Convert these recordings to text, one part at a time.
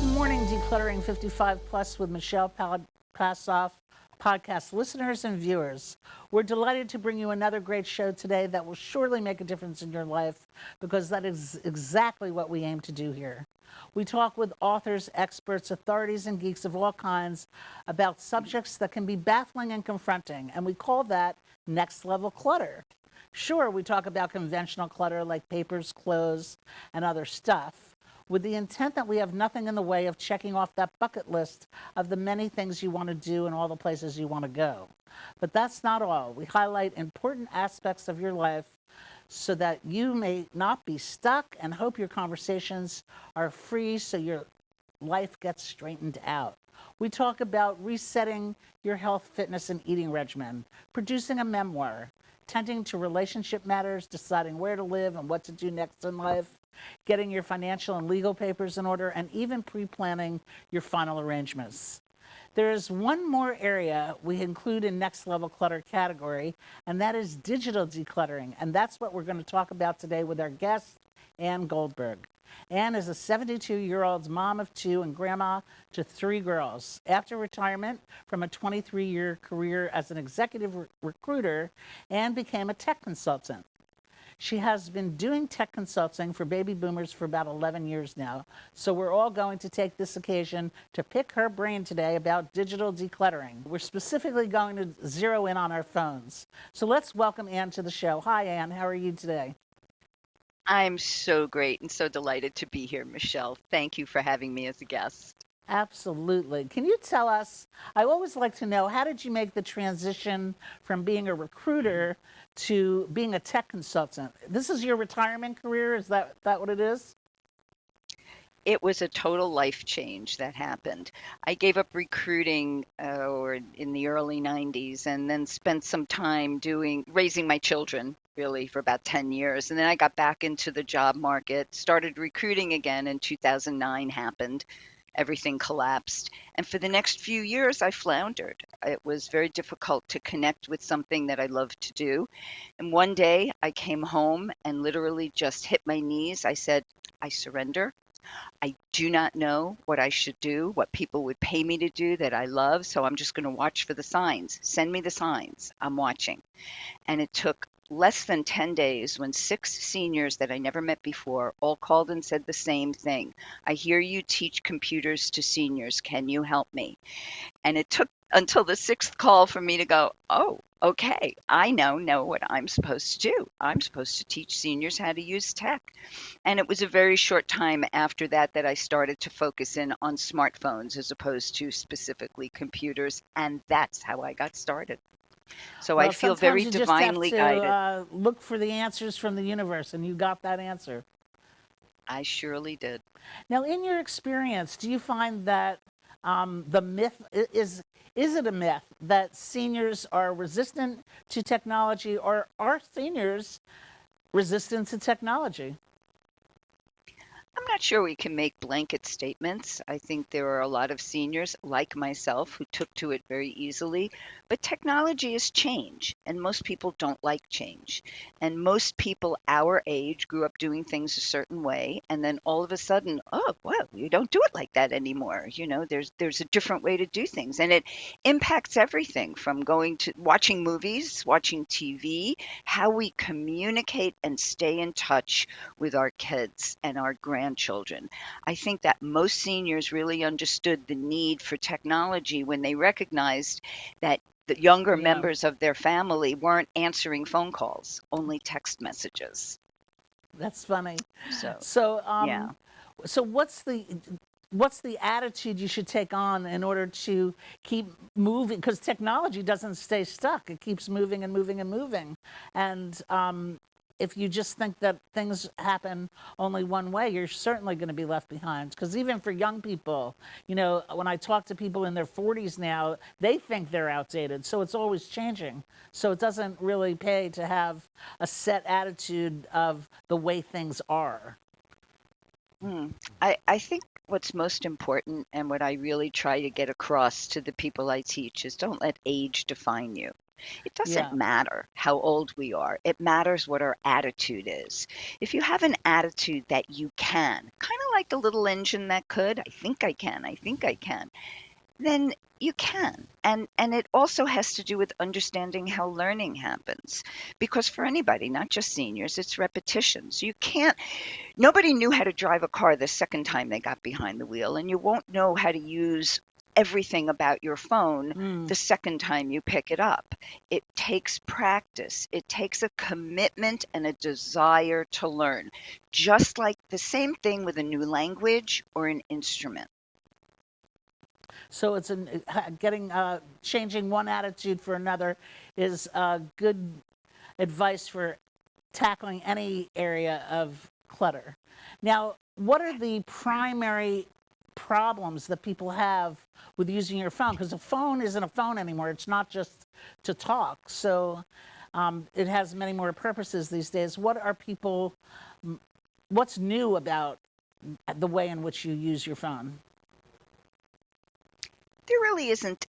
Good morning, Decluttering 55 Plus with Michelle Passoff, podcast listeners and viewers. We're delighted to bring you another great show today that will surely make a difference in your life because that is exactly what we aim to do here. We talk with authors, experts, authorities, and geeks of all kinds about subjects that can be baffling and confronting, and we call that next level clutter. Sure, we talk about conventional clutter like papers, clothes, and other stuff, with the intent that we have nothing in the way of checking off that bucket list of the many things you want to do and all the places you want to go. But that's not all. We highlight important aspects of your life so that you may not be stuck and hope your conversations are free so your life gets straightened out. We talk about resetting your health, fitness, and eating regimen, producing a memoir, tending to relationship matters, deciding where to live and what to do next in life, getting your financial and legal papers in order, and even pre-planning your final arrangements. There is one more area we include in next level clutter category, and that is digital decluttering. And that's what we're going to talk about today with our guest, Anne Goldberg. Anne is a 72-year-old mom of two and grandma to three girls. After retirement from a 23-year career as an executive recruiter, Anne became a tech consultant. She has been doing tech consulting for baby boomers for about 11 years now. So we're all going to take this occasion to pick her brain today about digital decluttering. We're specifically going to zero in on our phones. So let's welcome Anne to the show. Hi, Anne. How are you today? I'm so great and so delighted to be here, Michelle. Thank you for having me as a guest. Absolutely. Can you tell us, I always like to know, how did you make the transition from being a recruiter to being a tech consultant? This is your retirement career? Is that what it is? It was a total life change that happened. I gave up recruiting or in the early 90s and then spent some time doing raising my children really for about 10 years. And then I got back into the job market, started recruiting again in 2009 happened. Everything collapsed. And for the next few years, I floundered. It was very difficult to connect with something that I love to do. And one day I came home and literally just hit my knees. I said, I surrender. I do not know what I should do, what people would pay me to do that I love. So I'm just going to watch for the signs. Send me the signs. I'm watching. And it took less than 10 days when six seniors that I never met before all called and said the same thing. I hear you teach computers to seniors. Can you help me? And it took until the sixth call for me to go, oh, okay, I now know what I'm supposed to do. I'm supposed to teach seniors how to use tech. And it was a very short time after that that I started to focus in on smartphones as opposed to specifically computers. And that's how I got started. So I Well, feel sometimes very you just have divinely to guided. look for the answers from the universe, and you got that answer. I surely did. Now, in your experience, do you find that the myth is it a myth that seniors are resistant to technology, or are seniors resistant to technology? I'm not sure we can make blanket statements. I think there are a lot of seniors like myself who took to it very easily, but technology is change, and most people don't like change. And most people our age grew up doing things a certain way, and then all of a sudden, oh, well, you don't do it like that anymore. There's a different way to do things, and it impacts everything from going to watching movies, watching TV, how we communicate and stay in touch with our kids and our grandchildren. I think that most seniors really understood the need for technology when they recognized that the younger Yeah, members of their family weren't answering phone calls, only text messages. that's funny. So, So, yeah. so what's the attitude you should take on in order to keep moving? Because technology doesn't stay stuck; it keeps moving and moving and moving. And if you just think that things happen only one way, you're certainly going to be left behind. Because even for young people, when I talk to people in their 40s now, they think they're outdated. So it's always changing. So it doesn't really pay to have a set attitude of the way things are. Mm. I think what's most important and what I really try to get across to the people I teach is don't let age define you. It doesn't Yeah. matter how old we are. It matters what our attitude is. If you have an attitude that you can, kind of like the little engine that could, I think I can, I think I can, then you can. And it also has to do with understanding how learning happens. Because for anybody, not just seniors, it's repetitions. You can't Nobody knew how to drive a car the second time they got behind the wheel, and you won't know how to use everything about your phone Mm. the second time you pick it up. It takes practice, it takes a commitment and a desire to learn, just like the same thing with a new language or an instrument. So it's getting changing one attitude for another is good advice for tackling any area of clutter. Now, what are the primary problems that people have with using your phone? Because a phone isn't a phone anymore. It's not just to talk. So it has many more purposes these days. What's new about the way in which you use your phone? There really isn't,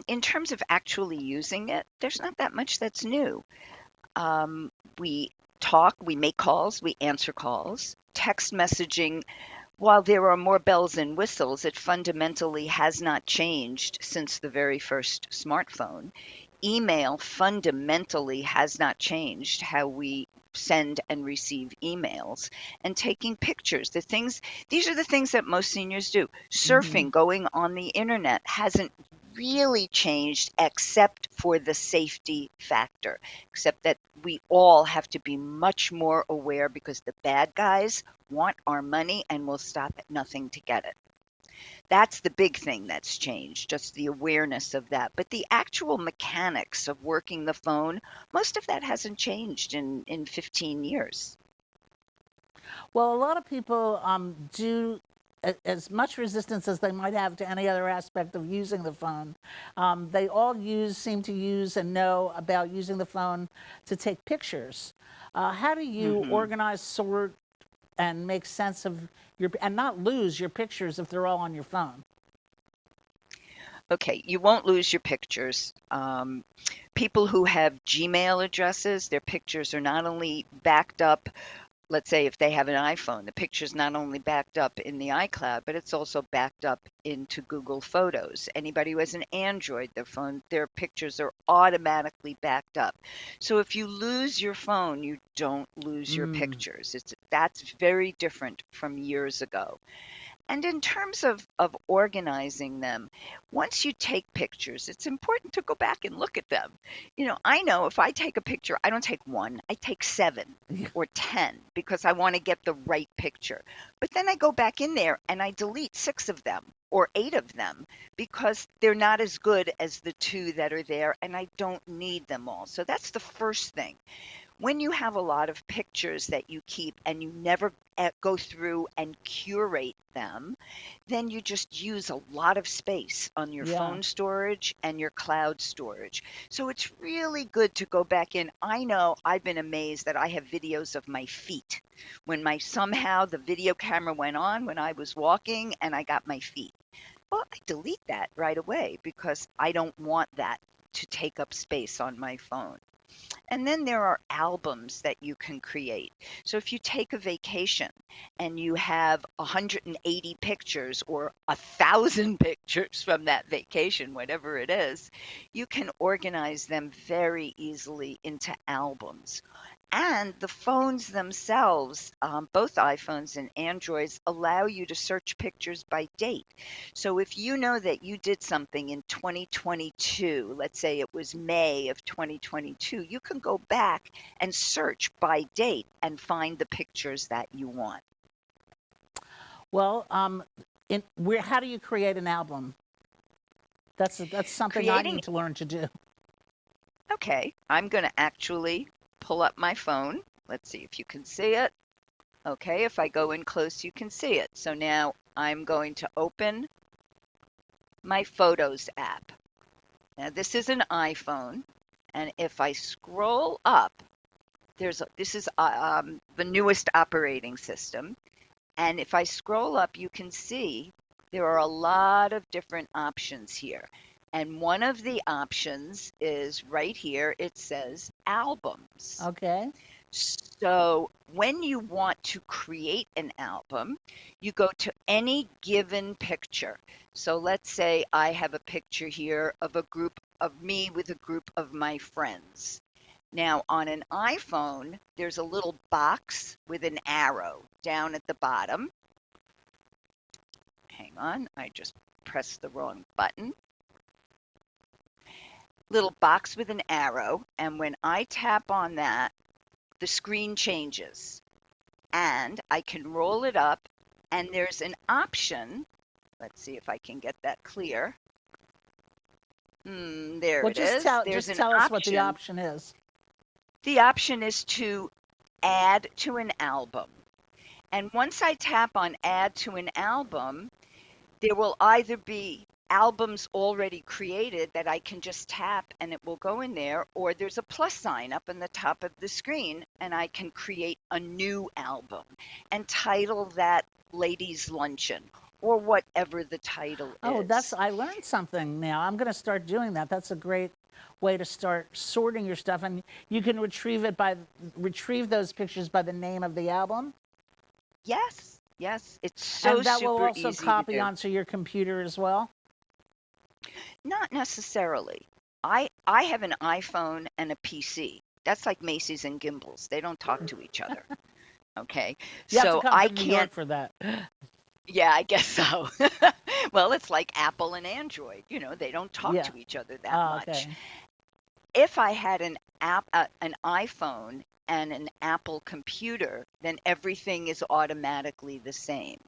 in terms of actually using it, there's not that much that's new. Um, we talk, we make calls, we answer calls. Text messaging, while there are more bells and whistles, it fundamentally has not changed since the very first smartphone. Email fundamentally has not changed how we send and receive emails. And taking pictures, these are the things that most seniors do. Hmm. Surfing, going on the internet hasn't really changed except for the safety factor, except that we all have to be much more aware because the bad guys want our money and will stop at nothing to get it. That's the big thing that's changed, just the awareness of that. But the actual mechanics of working the phone, most of that hasn't changed in 15 years. Well, a lot of people do as much resistance as they might have to any other aspect of using the phone. They all seem to use and know about using the phone to take pictures. How do you Hmm. organize, sort, and make sense of and not lose your pictures if they're all on your phone? Okay, you won't lose your pictures. People who have Gmail addresses, their pictures are not only backed up. Let's say if they have an iPhone, the picture's not only backed up in the iCloud, but it's also backed up into Google Photos. Anybody who has an Android, their phone, their pictures are automatically backed up. So if you lose your phone, you don't lose your Mm, pictures. That's very different from years ago. And in terms of organizing them, once you take pictures, it's important to go back and look at them. I know if I take a picture, I don't take one, I take seven or 10 because I want to get the right picture. But then I go back in there and I delete six of them or eight of them because they're not as good as the two that are there and I don't need them all. So that's the first thing. When you have a lot of pictures that you keep and you never go through and curate them, then you just use a lot of space on your yeah. phone storage and your cloud storage. So it's really good to go back in. I know I've been amazed that I have videos of my feet when my somehow the video camera went on when I was walking and I got my feet. Well, I delete that right away because I don't want that to take up space on my phone. And then there are albums that you can create. So if you take a vacation and you have 180 pictures or 1,000 pictures from that vacation, whatever it is, you can organize them very easily into albums. And the phones themselves, both iPhones and Androids, allow you to search pictures by date. So if you know that you did something in 2022, let's say it was May of 2022, you can go back and search by date and find the pictures that you want. Well, how do you create an album? That's something I Creating, need to learn to do. okay, I'm going to actually pull up my phone. Let's see if you can see it. Okay, if I go in close, you can see it. So now I'm going to open my Photos app. Now this is an iPhone, and if I scroll up, this is the newest operating system, And if I scroll up, you can see there are a lot of different options here. And one of the options is right here. It says albums. Okay. So when you want to create an album, you go to any given picture. So let's say I have a picture here of a group of me with a group of my friends. Now, on an iPhone, there's a little box with an arrow down at the bottom. Hang on, I just pressed the wrong button. Little box with an arrow, and when I tap on that, the screen changes and I can roll it up, and there's an option. Let's see if I can get that clear. There Well, it is. There's just an tell us what the option. option is. The option is to add to an album. And once I tap on add to an album, there will either be albums already created that I can just tap and it will go in there, or there's a plus sign up in the top of the screen and I can create a new album and title that Ladies Luncheon or whatever the title Oh, is. I learned something now. I'm going to start doing that. That's a great way to start sorting your stuff, and you can retrieve those pictures by the name of the album. Yes, yes, it's so And that will super also easy to copy do. onto your computer as well. Not necessarily. I have an iPhone and a PC. That's like Macy's and Gimbals. They don't talk to each other. Okay. You have to So come I from New York can't, for that. yeah, I guess so. Well, it's like Apple and Android. They don't talk Yeah. to each other that Oh, much. okay. If I had an iPhone and an Apple computer, then everything is automatically the same.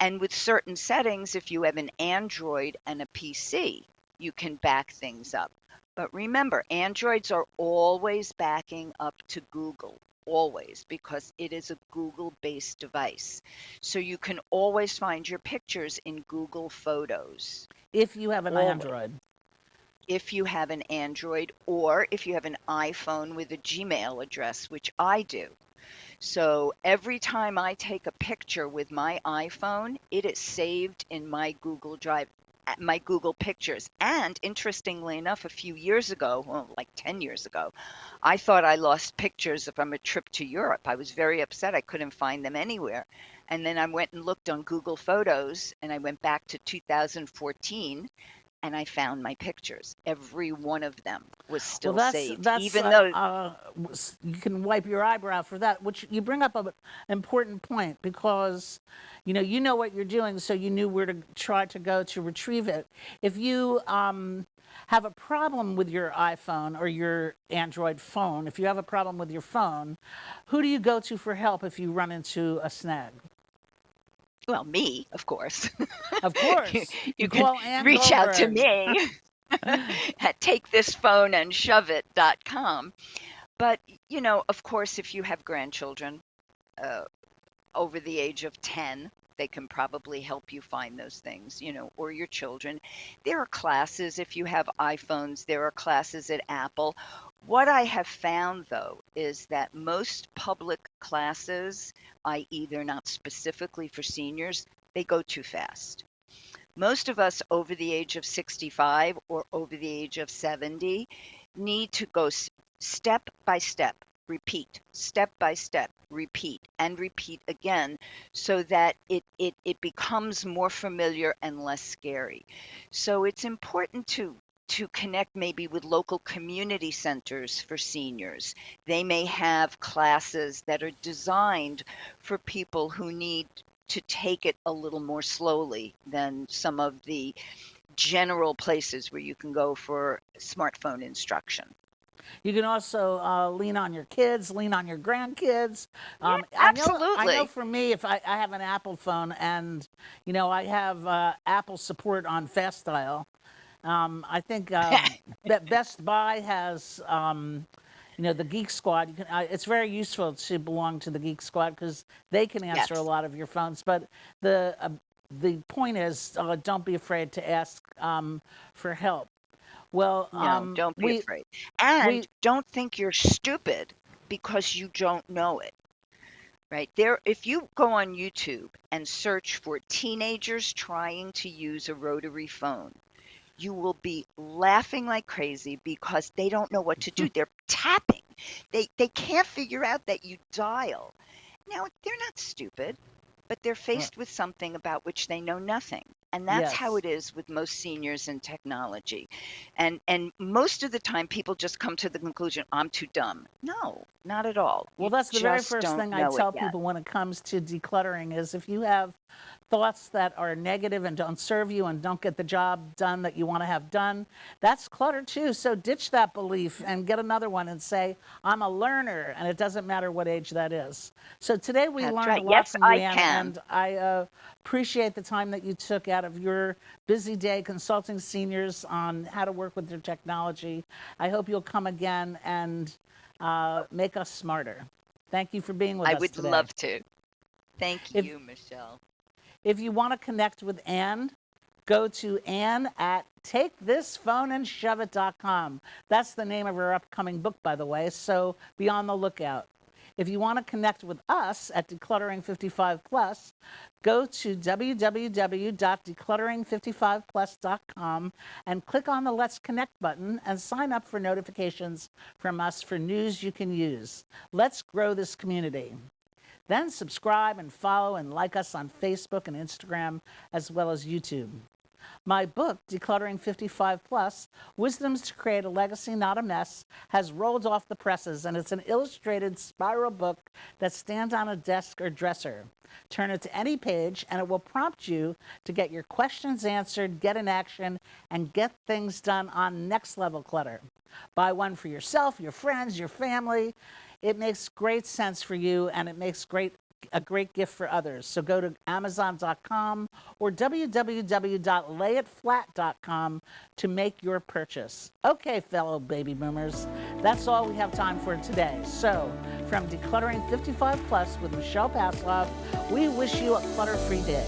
And with certain settings, if you have an Android and a PC, you can back things up. But remember, Androids are always backing up to Google, always, because it is a Google-based device. So you can always find your pictures in Google Photos, If you have an always. Android. If you have an Android or if you have an iPhone with a Gmail address, which I do. So every time I take a picture with my iPhone, it is saved in my Google Drive, my Google Pictures. And interestingly enough, a few years ago, well, like 10 years ago, I thought I lost pictures from a trip to Europe. I was very upset. I couldn't find them anywhere. And then I went and looked on Google Photos and I went back to 2014 and I found my pictures. Every one of them was Well, still saved, that's even though, you can wipe your eyebrow for that. Which you bring up an important point, because you know what you're doing, so you knew where to try to go to retrieve it. If you have a problem with your iPhone or your Android phone, if you have a problem with your phone, who do you go to for help if you run into a snag? well, me, of course. Of course, you You can call Anne reach out to Goldberg. me at takethisphoneinshove.com. But, of course, if you have grandchildren uh, over the age of 10, they can probably help you find those things, or your children. There are classes, if you have iPhones, there are classes at Apple. What I have found, though, is that most public classes, i.e., they're not specifically for seniors, they go too fast. Most of us over the age of 65 or over the age of 70 need to go step by step, repeat, step by step, repeat, and repeat again so that it becomes more familiar and less scary. So it's important to connect maybe with local community centers for seniors. They may have classes that are designed for people who need to take it a little more slowly than some of the general places where you can go for smartphone instruction. You can also lean on your kids, lean on your grandkids. Yeah, I know absolutely. for me, if I have an Apple phone and, I have Apple support on Fast Dial, I think that Best Buy has, the Geek Squad. It's very useful to belong to the Geek Squad because they can answer a Yes. lot of your phones. But the point is, don't be afraid to ask for help. Well, No, don't be afraid. And we don't think you're stupid because you don't know it. right? There, if you go on YouTube and search for teenagers trying to use a rotary phone, you will be laughing like crazy because they don't know what to do. They're tapping. They can't figure out that you dial. Now, they're not stupid, but they're Uh, faced with something about which they know nothing. And that's how yes. it is with most seniors in technology. And most of the time people just come to the conclusion, I'm too dumb. No, not at all. Well, You that's the very just first don't thing I know it tell yet. people when it comes to decluttering is if you have thoughts that are negative and don't serve you and don't get the job done that you want to have done, that's clutter too. So ditch that belief and get another one and say, I'm a learner, and it doesn't matter what age that is. So today we That's learned a right. lot Yes, from you, I Anne, can. and I appreciate the time that you took out of your busy day consulting seniors on how to work with their technology. I hope you'll come again and make us smarter. Thank you for being with I us would today. love to. Thank If you, Michelle. if you want to connect with Anne, go to Anne at takethisphoneandshove.com. That's the name of her upcoming book, by the way, so be on the lookout. If you want to connect with us at Decluttering 55 Plus, go to www.decluttering55plus.com and click on the Let's Connect button and sign up for notifications from us for news you can use. Let's grow this community. Then subscribe and follow and like us on Facebook and Instagram, as well as YouTube. My book, Decluttering 55 Plus, Wisdoms to Create a Legacy, Not a Mess, has rolled off the presses, and it's an illustrated spiral book that stands on a desk or dresser. Turn it to any page, and it will prompt you to get your questions answered, get in action, and get things done on next level clutter. Buy one for yourself, your friends, your family. It makes great sense for you, and it makes a great gift for others. So go to Amazon.com or www.layitflat.com to make your purchase. Okay, fellow baby boomers, that's all we have time for today. So from Decluttering 55 Plus with Michelle Pasloff, we wish you a clutter-free day.